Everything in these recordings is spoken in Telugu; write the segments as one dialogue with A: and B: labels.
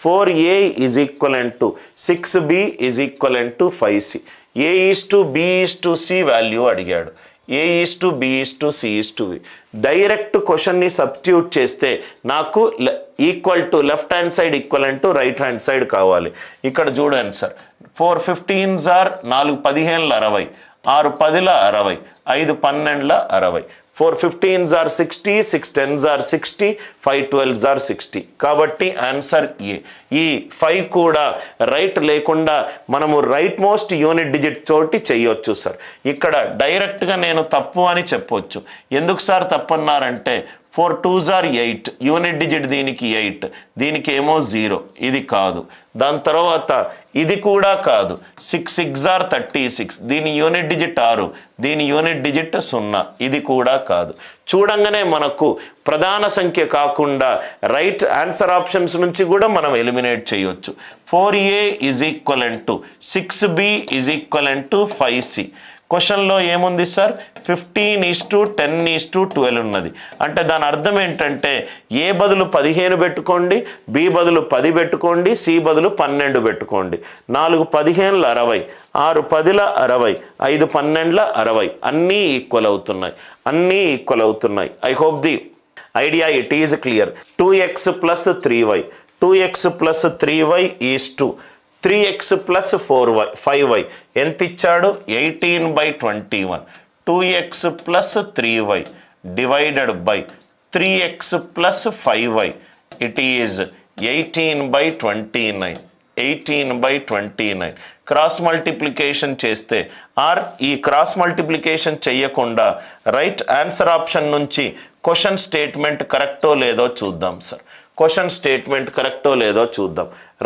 A: 4a is equivalent to 6b is equivalent to 5c. a is to b is to c value అడిగాడు. a is to b is to c is to b. Direct క్వశ్చన్ని సబ్స్టిట్యూట్ చేస్తే నాకు equal to left hand side equivalent to right hand side కావాలి. ఇక్కడ చూడండి సార్, 4 15s are 4 15ల 60, 6 10ల 60, 5 12ల 60, 4 15s are 60, 6 10s are 60, 5 12s are 60. కాబట్టి ఆన్సర్ ఏ. ఈ 5 కూడా రైట్ లేకుండా మనము రైట్ మోస్ట్ యూనిట్ డిజిట్ తోటి చేయొచ్చు సార్. ఇక్కడ డైరెక్ట్గా నేను తప్పు అని చెప్పొచ్చు. ఎందుకు సార్ తప్పు అన్నారంటే 4 2s are 8, యూనిట్ డిజిట్ దీనికి 8, దీనికి ఏమో 0, ఇది కాదు. దాని తర్వాత ఇది కూడా కాదు, 6 6s are 36, దీని యూనిట్ డిజిట్ 6, దీని యూనిట్ డిజిట్ 0, ఇది కూడా కాదు. చూడంగానే మనకు ప్రధాన సంఖ్య కాకుండా రైట్ ఆన్సర్ ఆప్షన్స్ నుంచి కూడా మనం ఎలిమినేట్ చేయొచ్చు. 4a is equivalent to 6b is equivalent to 5c. క్వశ్చన్లో ఏముంది సార్, 15:10:12 ఉన్నది. అంటే దాని అర్థం ఏంటంటే ఏ బదులు 15 పెట్టుకోండి, బి బదులు 10 పెట్టుకోండి, సి బదులు 12 పెట్టుకోండి. 4 15ల 60, 6 10ల 60, 5 12ల 60, అన్నీ ఈక్వల్ అవుతున్నాయి. I hope the idea it is clear. 2x + 3y, 2x + 3y is 2, 3x + 4y 5y ఎంత ఇచ్చాడు, 18/21. 2x + 3y divided by 3x + 5y it is 18/29. 18/29 cross multiplication చేస్తే ఈ క్రాస్ మల్టిప్లికేషన్ చేయకుండా రైట్ ఆన్సర్ ఆప్షన్ నుంచి క్వశ్చన్ స్టేట్మెంట్ కరెక్టో లేదో చూద్దాం సార్.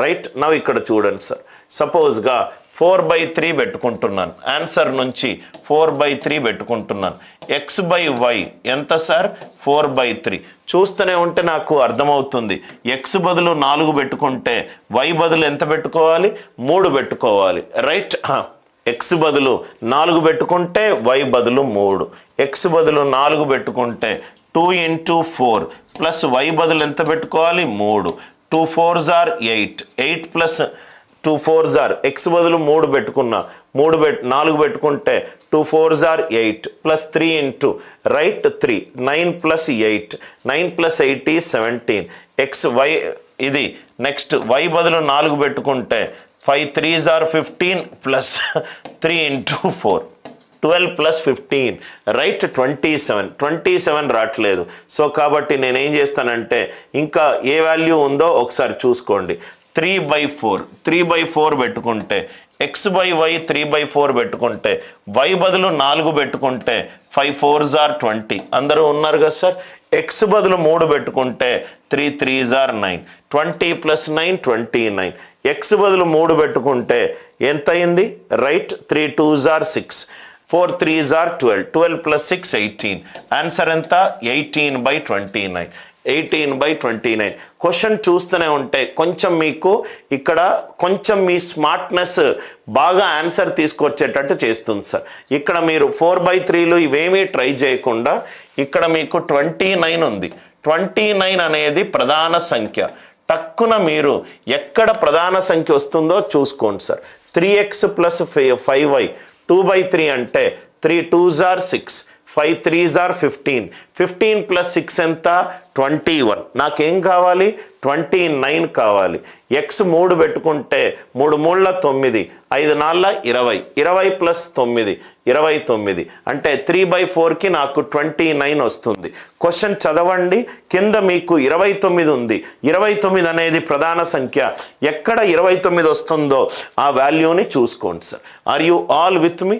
A: రైట్ నవ్ ఇక్కడ చూడండి సార్, సపోజ్గా 4/3 పెట్టుకుంటున్నాను, ఆన్సర్ నుంచి 4/3 పెట్టుకుంటున్నాను. x/y ఎంత సార్, 4/3. చూస్తూనే ఉంటే నాకు అర్థమవుతుంది, x బదులు 4 పెట్టుకుంటే y బదులు ఎంత పెట్టుకోవాలి, 3 పెట్టుకోవాలి. రైట్, x బదులు 4 పెట్టుకుంటే y బదులు 3, x బదులు 4 పెట్టుకుంటే 2 × 4 ప్లస్ y బదులు ఎంత పెట్టుకోవాలి, 3. 2 4s are 8, 8 + 2 4s are x బదులు 3 పెట్టుకున్నా, 4 పెట్టుకుంటే 2 4s are 8 plus 3 × right 3, 9 + 8, 9 + 8 is 17. y ఇది నెక్స్ట్ y బదులు 4 పెట్టుకుంటే 5 3s are 15 ప్లస్ 3 × 4, 12 + 15 రైట్ 27 రావట్లేదు. సో కాబట్టి నేను ఏం చేస్తానంటే ఇంకా ఏ వాల్యూ ఉందో ఒకసారి చూసుకోండి. 3/4 పెట్టుకుంటే x/y 3/4 పెట్టుకుంటే y బదులు 4 పెట్టుకుంటే 5 4s are 20. అందరూ ఉన్నారు కదా సార్. x బదులు 3 పెట్టుకుంటే 3 3s are 9, 20 + 9 29. x బదులు 3 పెట్టుకుంటే ఎంత అయింది, right 3 2s are 6, 4 3s are 12, 12 + 6 18. Answer ఎంత, 18/29. 18/29. క్వశ్చన్ చూస్తూనే ఉంటే కొంచెం మీకు ఇక్కడ కొంచెం మీ స్మార్ట్నెస్ బాగా ఆన్సర్ తీసుకొచ్చేటట్టు చేస్తుంది సార్. ఇక్కడ మీరు 4/3లు ఇవేమీ ట్రై చేయకుండా ఇక్కడ మీకు 29 ఉంది. 29 అనేది ప్రధాన సంఖ్య. టక్కున మీరు ఎక్కడ ప్రధాన సంఖ్య వస్తుందో చూసుకోండి సార్. 3x + 5y 2/3 అంటే 3 2s are 6, 5 3s are 15, 15 + 6 ఎంత, 21. నాకేం కావాలి, 29 కావాలి. x 3 పెట్టుకుంటే 3 3ల 9, 5 4ల 20, 20 + 9 29. అంటే 3/4కి నాకు 29 వస్తుంది. క్వశ్చన్ చదవండి, కింద మీకు 29 ఉంది. 29 అనేది ప్రధాన సంఖ్య. ఎక్కడ 29 వస్తుందో ఆ వాల్యూని చూసుకోండి sir. Are you all with me?